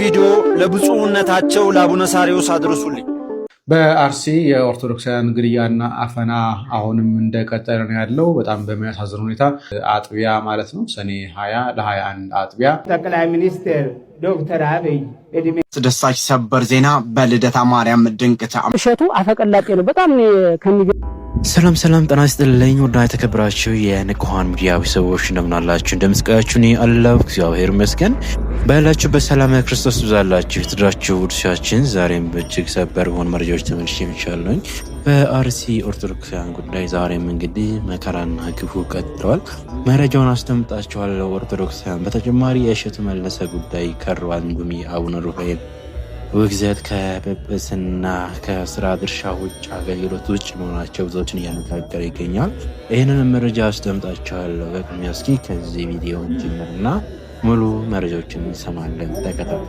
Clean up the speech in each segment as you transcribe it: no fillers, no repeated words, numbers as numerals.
ቪዲዮ ለብፁዕነታቸው ለአቡነ ሳሪዎስ አድርሱልኝ። በአርሲ የኦርቶዶክሳውያን ግድያና አፈና አሁንም እንደቀጠለ ነው ያለው። በጣም በሚያሳዝን ሁኔታ አጥቢያ ማለት ነው ሰኔ 20 ለ21 አጥቢያ ጠቅላይ ሚኒስትር ዶክተር አብይ አስደሳች ሰበር ዜና በልደታ ማርያም ድንቅ ተአምር። እሸቱ አፈቀላጤ ነው በጣም ሰላም ጤና ይስጥልኝ። ወዳ የተከበራችሁ የንቁሃን ሚዲያ ሰዎች እንደምናላችሁ እንደምስቃያችሁ እኔ አላሁ እግዚአብሔር ይመስገን። ባላችሁበት ሰላም ክርስቶስ ይብዛላችሁ። የተደራችሁ ውድሻችን ዛሬም በእጅግ ሰበር በሆኑ መረጃዎች ተመልሼ መጥቻለሁ። በአርሲ ኦርቶዶክሳውያን ጉዳይ ዛሬም እንግዲህ መከራና ግፉ ቀጥለዋል። መረጃውን አስደምጣችኋለሁ። ኦርቶዶክሳውያን በተጨማሪ የእሸቱ መለሰ ጉዳይ ከሯል። እንዲሁም አቡነ ሩፋኤል ውግዘት ከጵጵስና ከስራ ድርሻ ውጭ አገልግሎት ውጭ መሆናቸው ብዙዎችን እያነጋገረ ይገኛል። ይህንን መረጃ አስደምጣችኋለሁ። በቅድሚያ እስኪ ከዚህ ቪዲዮ ጀምርና ሙሉ መረጃዎችን እንሰማለን። ተከታተሉ።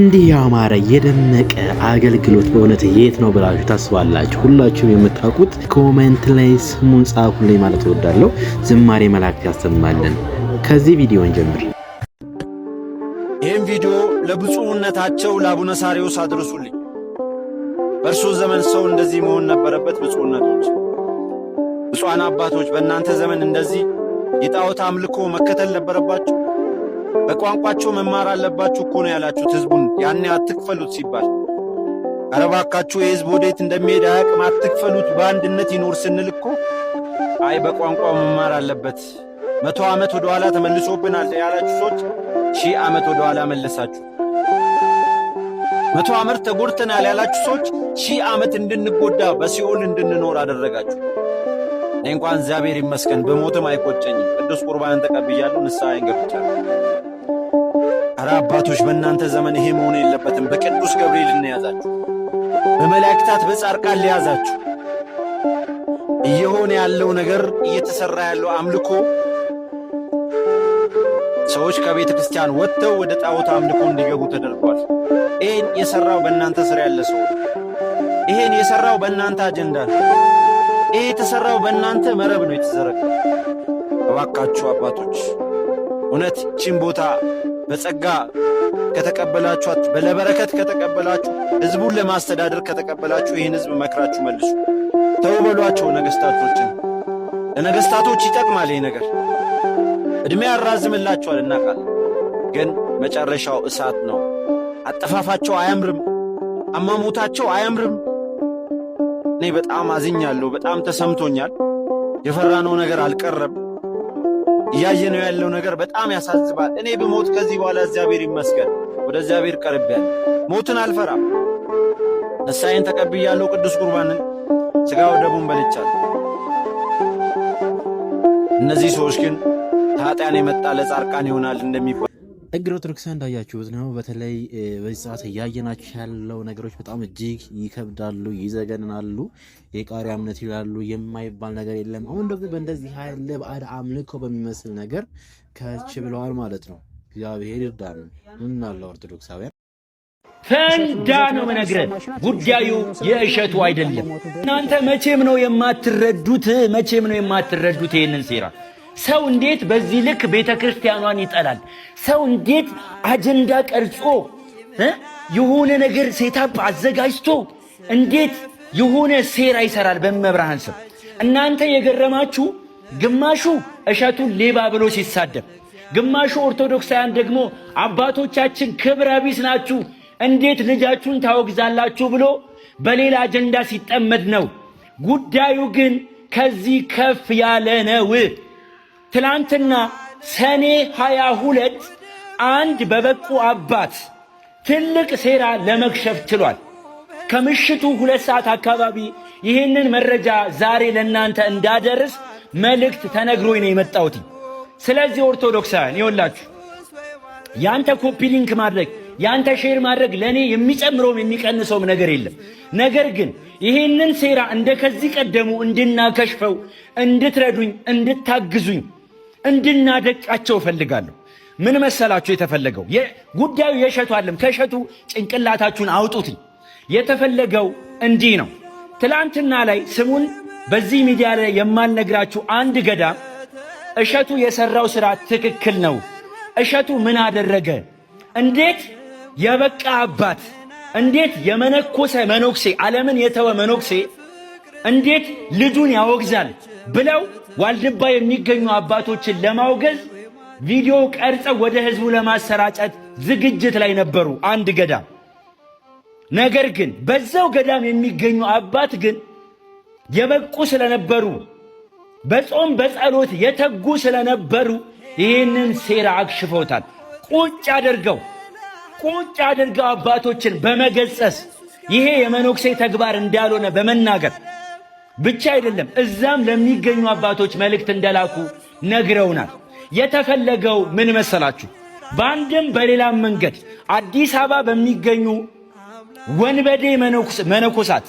እንዲህ ያማረ የደመቀ አገልግሎት በእውነት የት ነው ብላችሁ ታስባላችሁ? ሁላችሁም የምታውቁት ኮሜንት ላይ ስሙን ጻፉልኝ ማለት እወዳለሁ። ዝማሬ መላእክት ያሰማልን። ከዚህ ቪዲዮን ጀምር። ይህም ቪዲዮ ለብፁዕነታቸው ለአቡነ ሳሪዎስ አድርሱልኝ። በእርሱ ዘመን ሰው እንደዚህ መሆን ነበረበት። ብፁዕነቶች፣ ብፁዓን አባቶች በእናንተ ዘመን እንደዚህ የጣዖት አምልኮ መከተል ነበረባችሁ? በቋንቋቸው መማር አለባችሁ እኮ ነው ያላችሁት ህዝቡን ያኔ አትክፈሉት ሲባል። ኧረ እባካችሁ የህዝብ ወዴት እንደሚሄድ አያውቅም፣ አትክፈሉት በአንድነት ይኖር ስንል እኮ አይ በቋንቋው መማር አለበት 100 ዓመት ወደ ኋላ ተመልሶብናል ያላችሁ ሰዎች 1000 ዓመት ወደ ኋላ መለሳችሁ። 100 ዓመት ተጎድተናል ያላችሁ ሰዎች 1000 ዓመት እንድንጎዳ በሲኦል እንድንኖር አደረጋችሁ። እኔ እንኳን እግዚአብሔር ይመስገን በሞትም አይቆጨኝም። ቅዱስ ቁርባንን ተቀብያለሁ፣ ንስሐዬን ገብቻለሁ። ኧረ አባቶች በእናንተ ዘመን ይሄ መሆን የለበትም። በቅዱስ ገብርኤል እንያዛችሁ፣ በመላእክታት በጻድቃን ሊያዛችሁ። እየሆነ ያለው ነገር እየተሰራ ያለው አምልኮ ሰዎች ከቤተ ክርስቲያን ወጥተው ወደ ጣዖት አምልኮ እንዲገቡ ተደርጓል። ይሄን የሰራው በእናንተ ስር ያለ ሰው፣ ይሄን የሰራው በእናንተ አጀንዳ ነው። ይሄ የተሰራው በእናንተ መረብ ነው የተዘረጋው። እባካችሁ አባቶች እውነት ይህችን ቦታ በጸጋ ከተቀበላችኋት፣ በለበረከት ከተቀበላችሁ፣ ህዝቡን ለማስተዳደር ከተቀበላችሁ ይህን ህዝብ መክራችሁ መልሱ። ተው በሏቸው ነገስታቶችን። ለነገስታቶች ይጠቅማል ይህ ነገር፣ ዕድሜ ያራዝምላቸዋል እናውቃለን። ግን መጨረሻው እሳት ነው። አጠፋፋቸው አያምርም፣ አሟሟታቸው አያምርም። እኔ በጣም አዝኛለሁ፣ በጣም ተሰምቶኛል። የፈራነው ነገር አልቀረም። እያየነው ያለው ነገር በጣም ያሳዝባል። እኔ ብሞት ከዚህ በኋላ እግዚአብሔር ይመስገን ወደ እግዚአብሔር ቀርቤያለሁ። ሞትን አልፈራም። ንስሐዬን ተቀብያለሁ። ቅዱስ ቁርባንን ሥጋው ደሙን በልቻለሁ። እነዚህ ሰዎች ግን ከኃጢአን የመጣ ለጻድቃን ይሆናል እንደሚባል እግር ኦርቶዶክሳውያን እንዳያችሁት ነው። በተለይ በዚህ ሰዓት እያየናችሁ ያለው ነገሮች በጣም እጅግ ይከብዳሉ፣ ይዘገንናሉ። የቃሪያ እምነት ይላሉ፣ የማይባል ነገር የለም። አሁን ደግሞ በእንደዚህ ያለ ባዕድ አምልኮ በሚመስል ነገር ከች ብለዋል ማለት ነው። እግዚአብሔር ይርዳን። ምን አለ ኦርቶዶክሳውያን ፈንዳ ነው መነግረን። ጉዳዩ የእሸቱ አይደለም። እናንተ መቼም ነው የማትረዱት፣ መቼም ነው የማትረዱት ይሄንን ሴራ። ሰው እንዴት በዚህ ልክ ቤተ ክርስቲያኗን ይጠላል? ሰው እንዴት አጀንዳ ቀርጾ የሆነ ነገር ሴታፕ አዘጋጅቶ እንዴት የሆነ ሴራ ይሰራል በመብርሃን ስም? እናንተ የገረማችሁ ግማሹ እሸቱን ሌባ ብሎ ሲሳደብ፣ ግማሹ ኦርቶዶክሳውያን ደግሞ አባቶቻችን ክብረ ቢስ ናችሁ፣ እንዴት ልጃችሁን ታወግዛላችሁ ብሎ በሌላ አጀንዳ ሲጠመድ ነው። ጉዳዩ ግን ከዚህ ከፍ ያለ ነው። ትላንትና ሰኔ 22 አንድ በበቁ አባት ትልቅ ሴራ ለመክሸፍ ችሏል። ከምሽቱ 2 ሰዓት አካባቢ ይህንን መረጃ ዛሬ ለእናንተ እንዳደርስ መልእክት ተነግሮኝ ነው የመጣሁት። ስለዚህ ኦርቶዶክሳውያን ይኸውላችሁ ያንተ ኮፒ ሊንክ ማድረግ ያንተ ሼር ማድረግ ለኔ የሚጨምረውም የሚቀንሰውም ነገር የለም። ነገር ግን ይህንን ሴራ እንደከዚህ ቀደሙ እንድናከሽፈው እንድትረዱኝ እንድታግዙኝ እንድናደቃቸው እፈልጋለሁ። ምን መሰላችሁ የተፈለገው ጉዳዩ የእሸቱ አይደለም። ከእሸቱ ጭንቅላታችሁን አውጡት። የተፈለገው እንዲህ ነው። ትላንትና ላይ ስሙን በዚህ ሚዲያ ላይ የማልነግራችሁ አንድ ገዳም እሸቱ የሰራው ስራ ትክክል ነው። እሸቱ ምን አደረገ? እንዴት የበቃ አባት፣ እንዴት የመነኮሰ መነኩሴ፣ ዓለምን የተወ መነኩሴ እንዴት ልጁን ያወግዛል ብለው ዋልድባ የሚገኙ አባቶችን ለማውገዝ ቪዲዮ ቀርጸው ወደ ህዝቡ ለማሰራጨት ዝግጅት ላይ ነበሩ አንድ ገዳም። ነገር ግን በዛው ገዳም የሚገኙ አባት ግን የበቁ ስለነበሩ በጾም በጸሎት የተጉ ስለነበሩ ይህንን ሴራ አክሽፈውታል። ቁጭ አድርገው አባቶችን በመገሰስ ይሄ የመነኩሴ ተግባር እንዳልሆነ በመናገር ብቻ አይደለም እዛም ለሚገኙ አባቶች መልእክት እንደላኩ ነግረውናል። የተፈለገው ምን መሰላችሁ? በአንድም በሌላም መንገድ አዲስ አበባ በሚገኙ ወንበዴ መነኮሳት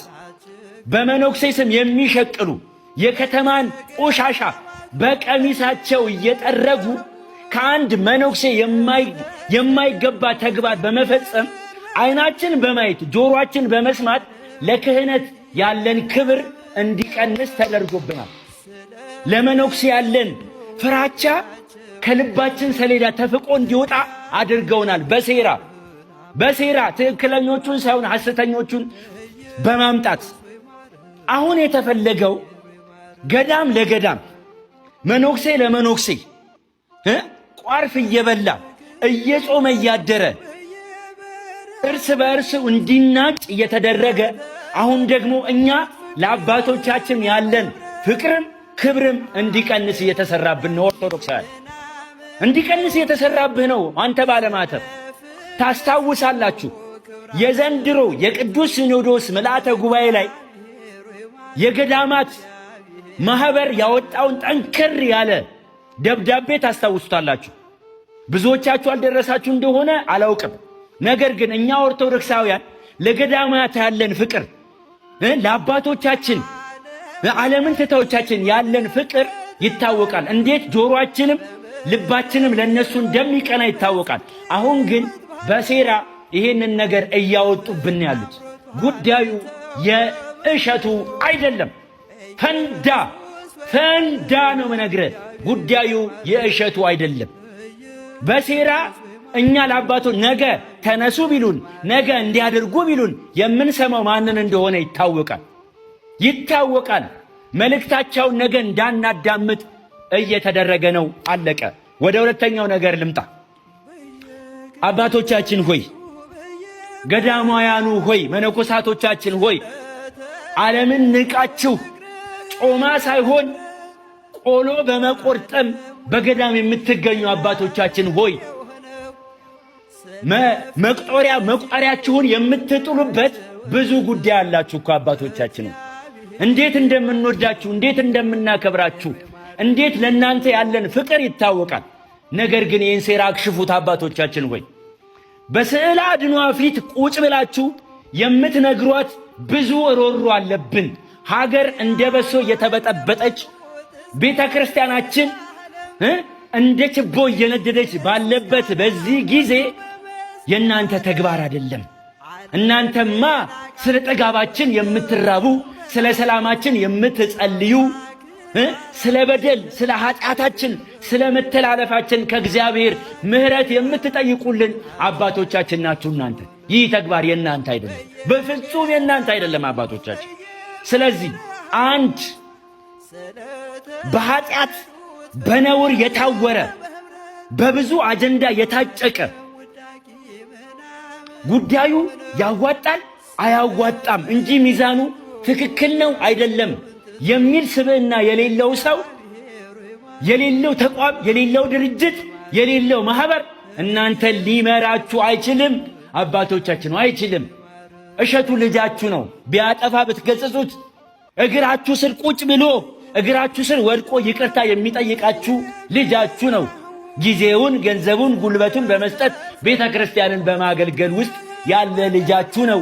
በመነኩሴ ስም የሚሸቅሉ የከተማን ቆሻሻ በቀሚሳቸው እየጠረጉ ከአንድ መነኩሴ የማይገባ ተግባር በመፈጸም ዓይናችን በማየት ጆሮአችን በመስማት ለክህነት ያለን ክብር እንዲቀንስ ተደርጎብናል። ለመነኩሴ ያለን ፍራቻ ከልባችን ሰሌዳ ተፍቆ እንዲወጣ አድርገውናል። በሴራ ትክክለኞቹን ሳይሆን ሐሰተኞቹን በማምጣት አሁን የተፈለገው ገዳም ለገዳም መነኩሴ ለመነኩሴ ቋርፍ እየበላ እየጾመ እያደረ እርስ በእርስ እንዲናጭ እየተደረገ አሁን ደግሞ እኛ ለአባቶቻችን ያለን ፍቅርም ክብርም እንዲቀንስ እየተሰራብን ነው። ኦርቶዶክሳውያን እንዲቀንስ እየተሰራብህ ነው። አንተ ባለማተብ ታስታውሳላችሁ። የዘንድሮ የቅዱስ ሲኖዶስ ምልአተ ጉባኤ ላይ የገዳማት ማህበር ያወጣውን ጠንከር ያለ ደብዳቤ ታስታውሱታላችሁ። ብዙዎቻችሁ አልደረሳችሁ እንደሆነ አላውቅም። ነገር ግን እኛ ኦርቶዶክሳውያን ለገዳማት ያለን ፍቅር ለአባቶቻችን ዓለምን ትተውቻችን ያለን ፍቅር ይታወቃል። እንዴት ጆሮአችንም ልባችንም ለነሱ እንደሚቀና ይታወቃል። አሁን ግን በሴራ ይሄንን ነገር እያወጡብን ያሉት ጉዳዩ የእሸቱ አይደለም። ፈንዳ ነው መነግርህ። ጉዳዩ የእሸቱ አይደለም። በሴራ እኛ ለአባቶ ነገ ተነሱ ቢሉን ነገ እንዲያደርጉ ቢሉን የምንሰማው ማንን እንደሆነ ይታወቃል። መልእክታቸውን ነገ እንዳናዳምጥ እየተደረገ ነው። አለቀ። ወደ ሁለተኛው ነገር ልምጣ። አባቶቻችን ሆይ፣ ገዳማውያኑ ሆይ፣ መነኮሳቶቻችን ሆይ ዓለምን ንቃችሁ ጮማ ሳይሆን ቆሎ በመቆርጠም በገዳም የምትገኙ አባቶቻችን ሆይ መቁጠሪያችሁን የምትጥሉበት ብዙ ጉዳይ አላችሁ እኮ አባቶቻችን። እንዴት እንደምንወዳችሁ እንዴት እንደምናከብራችሁ እንዴት ለእናንተ ያለን ፍቅር ይታወቃል። ነገር ግን ይህን ሴራ አክሽፉት አባቶቻችን ሆይ። በስዕል አድኗ ፊት ቁጭ ብላችሁ የምትነግሯት ብዙ ሮሮ አለብን። ሀገር እንደ በሶ እየተበጠበጠች ቤተ ክርስቲያናችን እንደ ችቦ እየነደደች ባለበት በዚህ ጊዜ የእናንተ ተግባር አይደለም። እናንተማ ስለ ጥጋባችን የምትራቡ፣ ስለ ሰላማችን የምትጸልዩ፣ ስለ በደል ስለ ኃጢአታችን ስለ መተላለፋችን ከእግዚአብሔር ምሕረት የምትጠይቁልን አባቶቻችን ናችሁ እናንተ። ይህ ተግባር የእናንተ አይደለም፣ በፍጹም የእናንተ አይደለም አባቶቻችን። ስለዚህ አንድ በኃጢአት በነውር የታወረ በብዙ አጀንዳ የታጨቀ ጉዳዩ ያዋጣል አያዋጣም እንጂ ሚዛኑ ትክክል ነው አይደለም የሚል ስብዕና የሌለው ሰው የሌለው ተቋም፣ የሌለው ድርጅት፣ የሌለው ማህበር እናንተ ሊመራችሁ አይችልም። አባቶቻችን አይችልም። እሸቱ ልጃችሁ ነው። ቢያጠፋ ብትገጽጹት እግራችሁ ስር ቁጭ ብሎ እግራችሁ ስር ወድቆ ይቅርታ የሚጠይቃችሁ ልጃችሁ ነው። ጊዜውን፣ ገንዘቡን፣ ጉልበቱን በመስጠት ቤተ ክርስቲያንን በማገልገል ውስጥ ያለ ልጃችሁ ነው።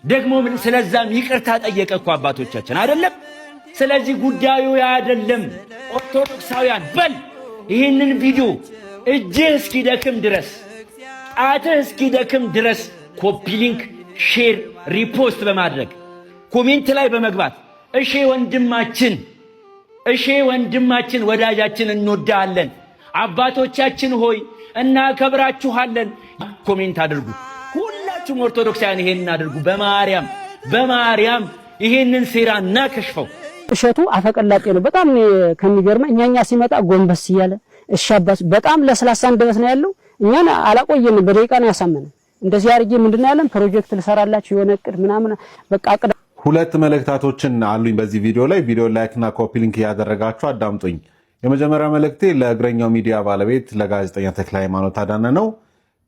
ደግሞ ስለዛም ይቅርታ ጠየቀ እኮ አባቶቻችን አይደለም። ስለዚህ ጉዳዩ አይደለም። ኦርቶዶክሳውያን በል ይህንን ቪዲዮ እጅህ እስኪደክም ድረስ ጣትህ እስኪደክም ድረስ ኮፒ ሊንክ፣ ሼር፣ ሪፖስት በማድረግ ኮሜንት ላይ በመግባት እሺ ወንድማችን ወዳጃችን እንወዳለን፣ አባቶቻችን ሆይ እናከብራችኋለን ኮሜንት አድርጉ። ሁላችሁም ኦርቶዶክሳውያን ይሄንን አድርጉ። በማርያም ይሄንን ሴራ እናከሽፈው። እሸቱ አፈቀላጤ ነው። በጣም ከሚገርመኝ እኛኛ ሲመጣ ጎንበስ እያለ እሻባስ በጣም ለስላሳ እንደበስ ነው ያለው። እኛን አላቆየንም፣ በደቂቃ ነው ያሳመነን። እንደዚህ አርጌ ምንድነው ያለን ፕሮጀክት ልሰራላችሁ የሆነ እቅድ ምናምን በቃ አቅድ። ሁለት መልእክታቶችን አሉኝ በዚህ ቪዲዮ ላይ። ቪዲዮ ላይክ እና ኮፒ ሊንክ ያደረጋችሁ አዳምጡኝ። የመጀመሪያ መልእክቴ ለእግረኛው ሚዲያ ባለቤት ለጋዜጠኛ ተክለ ሃይማኖት አዳነ ነው።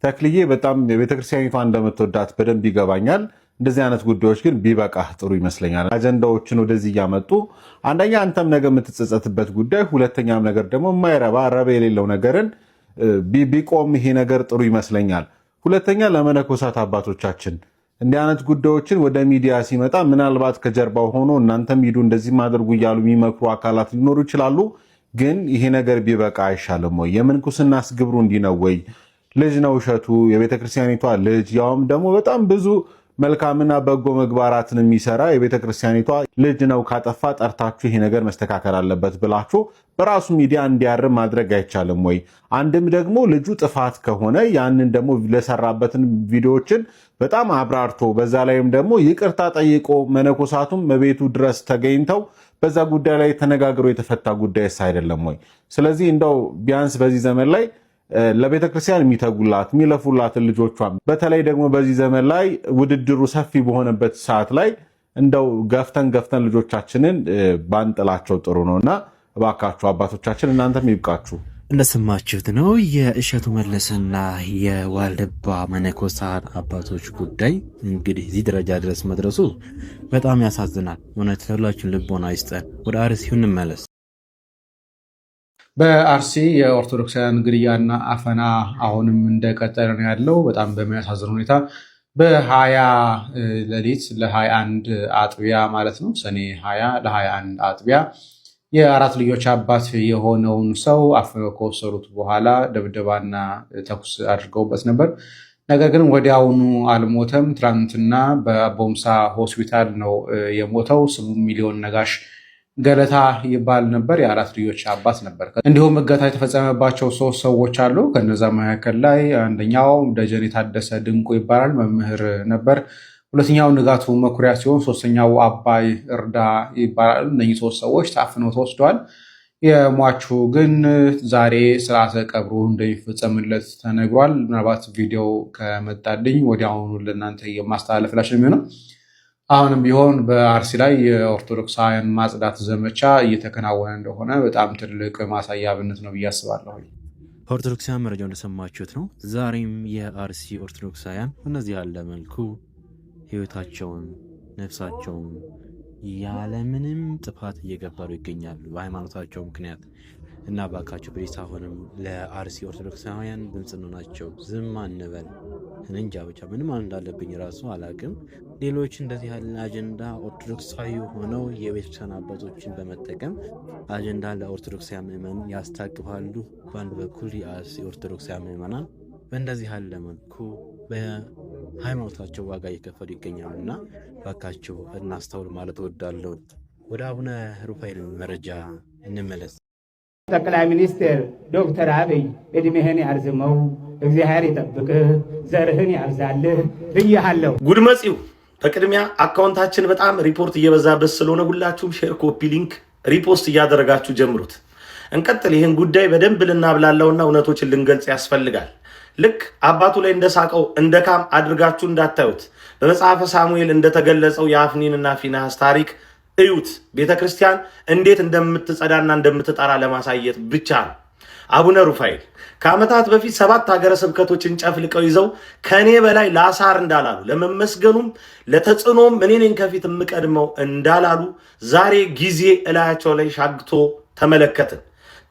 ተክልዬ በጣም የቤተክርስቲያኒቷ እንደምትወዳት በደንብ ይገባኛል። እንደዚህ አይነት ጉዳዮች ግን ቢበቃ ጥሩ ይመስለኛል። አጀንዳዎችን ወደዚህ እያመጡ አንደኛ አንተም ነገ የምትጸጸትበት ጉዳይ፣ ሁለተኛም ነገር ደግሞ የማይረባ ረብ የሌለው ነገርን ቢቆም ይሄ ነገር ጥሩ ይመስለኛል። ሁለተኛ ለመነኮሳት አባቶቻችን እንዲህ አይነት ጉዳዮችን ወደ ሚዲያ ሲመጣ ምናልባት ከጀርባው ሆኖ እናንተም ሂዱ እንደዚህ ማድረጉ እያሉ የሚመክሩ አካላት ሊኖሩ ይችላሉ። ግን ይሄ ነገር ቢበቃ አይሻልም ወይ? የምንኩስናስ ግብሩ እንዲህ ነው ወይ? ልጅ ነው እሸቱ፣ የቤተክርስቲያኒቷ ልጅ፣ ያውም ደግሞ በጣም ብዙ መልካምና በጎ ምግባራትን የሚሰራ የቤተክርስቲያኒቷ ልጅ ነው። ካጠፋ ጠርታችሁ ይሄ ነገር መስተካከል አለበት ብላችሁ በራሱ ሚዲያ እንዲያርም ማድረግ አይቻልም ወይ? አንድም ደግሞ ልጁ ጥፋት ከሆነ ያንን ደግሞ ለሰራበትን ቪዲዮዎችን በጣም አብራርቶ በዛ ላይም ደግሞ ይቅርታ ጠይቆ መነኮሳቱም በቤቱ ድረስ ተገኝተው በዛ ጉዳይ ላይ ተነጋግሮ የተፈታ ጉዳይስ አይደለም ወይ? ስለዚህ እንደው ቢያንስ በዚህ ዘመን ላይ ለቤተ ክርስቲያን የሚተጉላት የሚለፉላትን ልጆቿን በተለይ ደግሞ በዚህ ዘመን ላይ ውድድሩ ሰፊ በሆነበት ሰዓት ላይ እንደው ገፍተን ልጆቻችንን ባንጥላቸው ጥሩ ነውና እባካችሁ አባቶቻችን እናንተም ይብቃችሁ። እንደሰማችሁት ነው የእሸቱ መለስና የዋልድባ መነኮሳት አባቶች ጉዳይ እንግዲህ እዚህ ደረጃ ድረስ መድረሱ በጣም ያሳዝናል። እውነት ሁላችሁን ልቦና ይስጠን። ወደ አርሲው እንመለስ። በአርሲ የኦርቶዶክሳውያን ግድያና አፈና አሁንም እንደቀጠለ ነው ያለው። በጣም በሚያሳዝን ሁኔታ በ20 ሌሊት ለ21 አጥቢያ ማለት ነው ሰኔ 20 ለ21 አጥቢያ የአራት ልጆች አባት የሆነውን ሰው አፍነው ከወሰዱት በኋላ ድብደባና ተኩስ አድርገውበት ነበር። ነገር ግን ወዲያውኑ አልሞተም። ትናንትና በቦምሳ ሆስፒታል ነው የሞተው። ስሙ ሚሊዮን ነጋሽ ገለታ ይባል ነበር። የአራት ልጆች አባት ነበር። እንዲሁም እገታ የተፈጸመባቸው 3 ሰዎች አሉ። ከነዛ መካከል ላይ አንደኛው ደጀን የታደሰ ድንቁ ይባላል፣ መምህር ነበር። ሁለተኛው ንጋቱ መኩሪያ ሲሆን ሶስተኛው አባይ እርዳ ይባላል። እነዚህ 3 ሰዎች ታፍነው ተወስደዋል። የሟቹ ግን ዛሬ ስርዓተ ቀብሩ እንደሚፈጸምለት ተነግሯል። ምናልባት ቪዲዮ ከመጣልኝ ወዲያውኑ ለእናንተ የማስተላለፍላችሁ የሚሆነው። አሁንም ቢሆን በአርሲ ላይ የኦርቶዶክሳውያን ማጽዳት ዘመቻ እየተከናወነ እንደሆነ በጣም ትልቅ ማሳያ አብነት ነው ብዬ አስባለሁ። ኦርቶዶክሳውያን መረጃው እንደሰማችሁት ነው። ዛሬም የአርሲ ኦርቶዶክሳውያን እነዚህ ያለ መልኩ ህይወታቸውን ነፍሳቸውን ያለምንም ጥፋት እየገበሩ ይገኛሉ በሃይማኖታቸው ምክንያት እና ባካቸው ፕሊስ አሁንም ለአርሲ ኦርቶዶክሳውያን ድምፅ ናቸው። ዝም አንበል። እንጃ ብቻ ምንም እንዳለብኝ ራሱ አላቅም። ሌሎች እንደዚህ ያለ አጀንዳ ኦርቶዶክሳዊ ሆነው የቤተክርስቲያን አባቶችን በመጠቀም አጀንዳ ለኦርቶዶክሳውያን ምዕመን ያስታቅፋሉ። በአንድ በኩል የአርሲ ኦርቶዶክሳውያን ምዕመናን በእንደዚህ ያለ መልኩ በሃይማኖታቸው ዋጋ እየከፈሉ ይገኛሉ እና ባካቸው እናስተውል ማለት እወዳለሁ። ወደ አቡነ ሩፋኤል መረጃ እንመለስ። ጠቅላይ ሚኒስትር ዶክተር አብይ እድሜህን ያርዝመው፣ እግዚአብሔር ይጠብቅህ፣ ዘርህን ያብዛልህ ብያለሁ። ጉድ መጺው። በቅድሚያ አካውንታችን በጣም ሪፖርት እየበዛበት ስለሆነ ሁላችሁም ሼር፣ ኮፒ ሊንክ፣ ሪፖስት እያደረጋችሁ ጀምሩት። እንቀጥል። ይህን ጉዳይ በደንብ ልናብላለውና እውነቶችን ልንገልጽ ያስፈልጋል። ልክ አባቱ ላይ እንደሳቀው እንደ ካም አድርጋችሁ እንዳታዩት። በመጽሐፈ ሳሙኤል እንደተገለጸው የአፍኒንና ፊንሐስ ታሪክ እዩት። ቤተ ክርስቲያን እንዴት እንደምትጸዳና እንደምትጠራ ለማሳየት ብቻ ነው። አቡነ ሩፋኤል ከዓመታት በፊት 7 ሀገረ ስብከቶችን ጨፍልቀው ይዘው ከኔ በላይ ላሳር እንዳላሉ ለመመስገኑም ለተጽዕኖም እኔ ነኝ ከፊት የምቀድመው እንዳላሉ ዛሬ ጊዜ እላያቸው ላይ ሻግቶ ተመለከትን።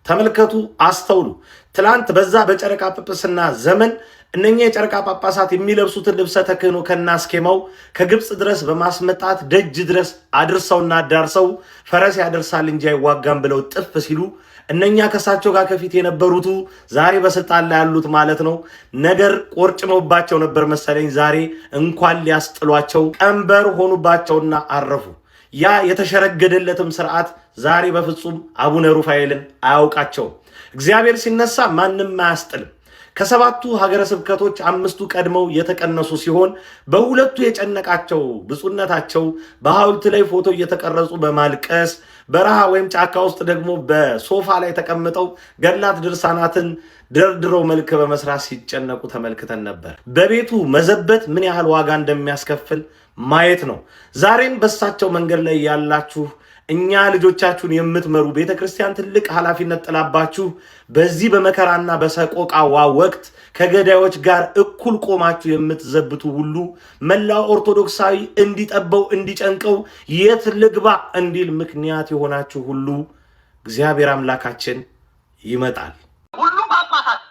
ተመልከቱ፣ አስተውሉ። ትላንት በዛ በጨረቃ ጵጵስና ዘመን እነኛ የጨረቃ ጳጳሳት የሚለብሱትን ልብሰ ተክህኖ ከናስኬማው ከግብፅ ድረስ በማስመጣት ደጅ ድረስ አድርሰውና አዳርሰው ፈረስ ያደርሳል እንጂ አይዋጋም ብለው ጥፍ ሲሉ እነኛ ከሳቸው ጋር ከፊት የነበሩቱ ዛሬ በስልጣን ላይ ያሉት ማለት ነው ነገር ቆርጭመውባቸው ነበር መሰለኝ። ዛሬ እንኳን ሊያስጥሏቸው ቀንበር ሆኑባቸውና አረፉ። ያ የተሸረገደለትም ስርዓት ዛሬ በፍጹም አቡነ ሩፋኤልን አያውቃቸውም። እግዚአብሔር ሲነሳ ማንም አያስጥልም። ከ7ቱ ሀገረ ስብከቶች 5ቱ ቀድመው የተቀነሱ ሲሆን በሁለቱ የጨነቃቸው ብፁዕነታቸው በሐውልት ላይ ፎቶ እየተቀረጹ በማልቀስ በረሃ ወይም ጫካ ውስጥ ደግሞ በሶፋ ላይ ተቀምጠው ገድላት ድርሳናትን ደርድረው መልክ በመስራት ሲጨነቁ ተመልክተን ነበር። በቤቱ መዘበት ምን ያህል ዋጋ እንደሚያስከፍል ማየት ነው። ዛሬም በሳቸው መንገድ ላይ ያላችሁ እኛ ልጆቻችሁን የምትመሩ ቤተክርስቲያን ትልቅ ኃላፊነት ጥላባችሁ በዚህ በመከራና በሰቆቃዋ ወቅት ከገዳዮች ጋር እኩል ቆማችሁ የምትዘብቱ ሁሉ መላው ኦርቶዶክሳዊ እንዲጠበው እንዲጨንቀው የት ልግባ እንዲል ምክንያት የሆናችሁ ሁሉ እግዚአብሔር አምላካችን ይመጣል። ሁሉም አባታት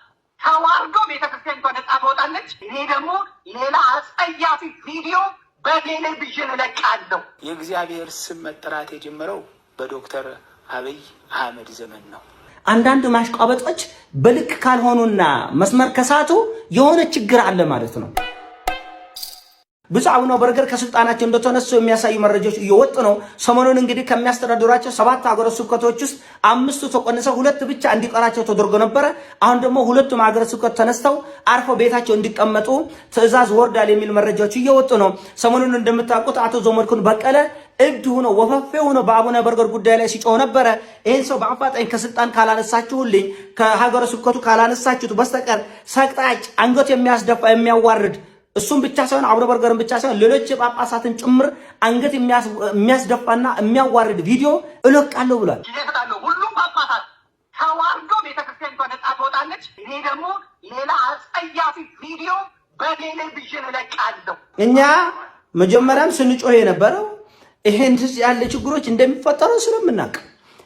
ተዋርዶ ቤተክርስቲያን ነጻ ትወጣለች። እኔ ደግሞ ሌላ አጸያፊ ቪዲዮ በቴሌቪዥን እለቃለሁ። የእግዚአብሔር ስም መጠራት የጀመረው በዶክተር አብይ አህመድ ዘመን ነው። አንዳንድ ማሽቃበጦች በልክ ካልሆኑና መስመር ከሳቱ የሆነ ችግር አለ ማለት ነው። ብፁዕ አቡነ በርገር ከስልጣናቸው እንደተነሱ የሚያሳዩ መረጃዎች እየወጡ ነው። ሰሞኑን እንግዲህ ከሚያስተዳድሯቸው 7 ሀገረ ስብከቶች ውስጥ 5ቱ ተቆንሰው 2 ብቻ እንዲቀራቸው ተደርጎ ነበረ። አሁን ደግሞ 2ቱም ሀገረ ስብከት ተነስተው አርፎ ቤታቸው እንዲቀመጡ ትዕዛዝ ወርዳል የሚል መረጃዎች እየወጡ ነው። ሰሞኑን እንደምታውቁት አቶ ዘመድኩን በቀለ እብድ ሆኖ ወፈፌ ሆኖ በአቡነ በርገር ጉዳይ ላይ ሲጮህ ነበረ። ይህን ሰው በአፋጣኝ ከስልጣን ካላነሳችሁልኝ፣ ከሀገረ ስብከቱ ካላነሳችሁት በስተቀር ሰቅጣጭ፣ አንገት የሚያስደፋ የሚያዋርድ እሱም ብቻ ሳይሆን አቡነ በርገርን ብቻ ሳይሆን ሌሎች ጳጳሳትን ጭምር አንገት የሚያስደፋና የሚያዋርድ ቪዲዮ እለቃለሁ ብሏል። ሁሉም ጳጳሳት ተዋርዶ ቤተክርስቲያን ነጻ ትወጣለች። እኔ ደግሞ ሌላ አጸያፊ ቪዲዮ በቴሌቪዥን እለቃለሁ። እኛ መጀመሪያም ስንጮህ የነበረው ይሄን ያለ ችግሮች እንደሚፈጠሩ ስለምናውቅ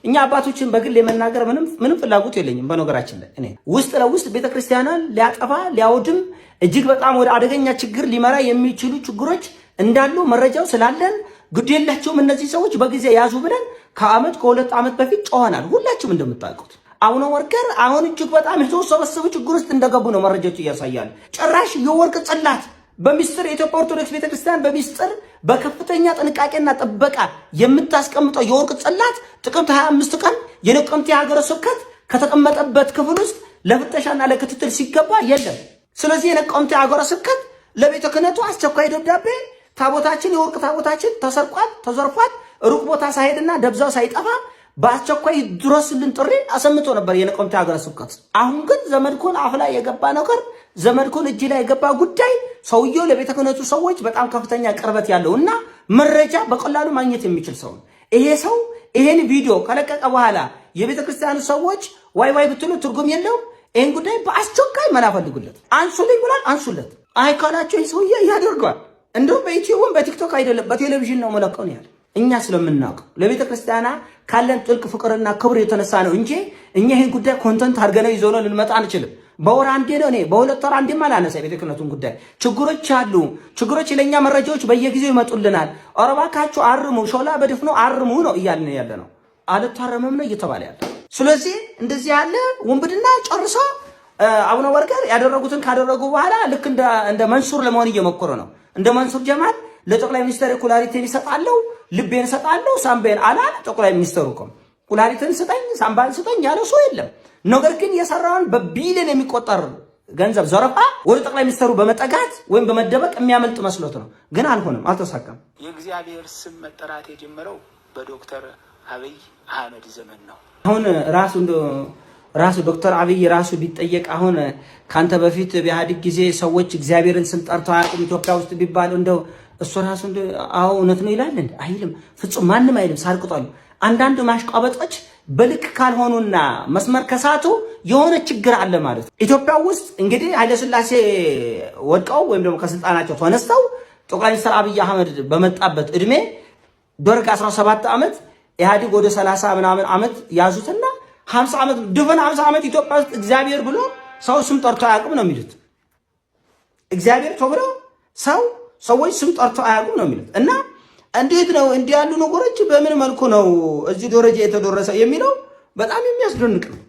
እኛ አባቶችን በግል የመናገር ምንም ፍላጎት የለኝም። በነገራችን ላይ እኔ ውስጥ ለውስጥ ቤተክርስቲያናን ሊያጠፋ ሊያወድም እጅግ በጣም ወደ አደገኛ ችግር ሊመራ የሚችሉ ችግሮች እንዳሉ መረጃው ስላለን ግድ የላቸውም እነዚህ ሰዎች በጊዜ ያዙ ብለን ከአመት ከ2 ዓመት በፊት ጮኸናል። ሁላችሁም እንደምታውቁት አቡነ በርገር አሁን እጅግ በጣም የተወሰበሰበ ችግር ውስጥ እንደገቡ ነው መረጃዎች እያሳያሉ። ጭራሽ የወርቅ ጽላት በሚስጥር የኢትዮጵያ ኦርቶዶክስ ቤተክርስቲያን በሚስጥር በከፍተኛ ጥንቃቄና ጥበቃ የምታስቀምጠው የወርቅ ጽላት ጥቅምት 25 ቀን የነቀምቴ ሀገረ ስብከት ከተቀመጠበት ክፍል ውስጥ ለፍተሻና ለክትትል ሲገባ የለም። ስለዚህ የነቀምቴ ሀገረ ስብከት ለቤተ ክህነቱ አስቸኳይ ደብዳቤ ታቦታችን የወርቅ ታቦታችን ተሰርቋል፣ ተዘርፏል፣ ሩቅ ቦታ ሳይሄድና ደብዛው ሳይጠፋ በአስቸኳይ ድረስልን ጥሪ አሰምቶ ነበር የነቀምቴ ሀገረ ስብከት። አሁን ግን ዘመድኩን አፍ ላይ የገባ ነገር ዘመድኩን እጅ ላይ የገባ ጉዳይ ሰውየው ለቤተ ክህነቱ ሰዎች በጣም ከፍተኛ ቅርበት ያለውና መረጃ በቀላሉ ማግኘት የሚችል ሰው ነው። ይሄ ሰው ይሄን ቪዲዮ ከለቀቀ በኋላ የቤተ ክርስቲያኑ ሰዎች ዋይ ብትሉ ትርጉም የለውም። ይሄን ጉዳይ በአስቸኳይ መላ ፈልጉለት፣ አንሱልኝ ብሏል። አንሱለት። አይ ካላቸው ይሄ ሰውዬ ያደርገዋል። እንደውም በዩቲዩብም በቲክቶክ አይደለም በቴሌቪዥን ነው መለቀው ነው ያለ። እኛ ስለምናውቀው ለቤተ ክርስቲያና ካለን ጥልቅ ፍቅርና ክብር የተነሳ ነው እንጂ እኛ ይሄን ጉዳይ ኮንተንት አድርገን ይዘው ልንመጣ አንችልም። በወር አንዴ ነው እኔ በ2 ወር አንዴም አላነሳ የቤተ ክህነቱን ጉዳይ። ችግሮች አሉ። ችግሮች ለኛ መረጃዎች በየጊዜው ይመጡልናል። ኧረ እባካችሁ አርሙ፣ ሾላ በድፍኑ አርሙ ነው እያልን ያለ ነው። አልታረመም ነው እየተባለ ያለ። ስለዚህ እንደዚህ ያለ ወንብድና ጨርሶ አቡነ በርገር ያደረጉትን ካደረጉ በኋላ ልክ እንደ መንሱር ለመሆን እየሞከረ ነው። እንደ መንሱር ጀማል ለጠቅላይ ሚኒስትር ኩላሊቴን ይሰጣለሁ፣ ልቤን ሰጣለሁ፣ ሳምቤን አላለ። ጠቅላይ ሚኒስትሩ እኮ ኩላሊትን ስጠኝ፣ ሳምባን ስጠኝ ያለው ሰው የለም። ነገር ግን የሰራውን በቢሊዮን የሚቆጠር ገንዘብ ዘረፋ ወደ ጠቅላይ ሚኒስትሩ በመጠጋት ወይም በመደበቅ የሚያመልጥ መስሎት ነው። ግን አልሆነም፣ አልተሳካም። የእግዚአብሔር ስም መጠራት የጀመረው በዶክተር አብይ አህመድ ዘመን ነው። አሁን ራሱ ዶክተር አብይ ራሱ ቢጠየቅ አሁን ካንተ በፊት በኢህአዴግ ጊዜ ሰዎች እግዚአብሔርን ስም ጠርተው አያውቁም ኢትዮጵያ ውስጥ ቢባል እንደው እሱ ራሱ አዎ እውነት ነው ይላል እንዴ? አይልም። ፍጹም ማንም አይልም። ሳርቅጧል። አንዳንድ ማሽቃበጦች በልክ ካልሆኑና መስመር ከሳቱ የሆነ ችግር አለ ማለት ነው። ኢትዮጵያ ውስጥ እንግዲህ ኃይለ ሥላሴ ወድቀው ወይም ደግሞ ከስልጣናቸው ተነስተው ጠቅላይ ሚኒስትር አብይ አህመድ በመጣበት እድሜ ደርግ 17 ዓመት ኢህአዴግ ወደ 30 ምናምን ዓመት ያዙትና 50 ዓመት ድፍን 50 ዓመት ኢትዮጵያ ውስጥ እግዚአብሔር ብሎ ሰው ስም ጠርቶ አያውቅም ነው የሚሉት። እግዚአብሔር ተብሎ ሰዎች ስም ጠርቶ አያውቁም ነው የሚሉት። እና እንዴት ነው እንዲህ ያሉ ነገሮች በምን መልኩ ነው እዚህ ደረጃ የተደረሰ የሚለው በጣም የሚያስደንቅ ነው።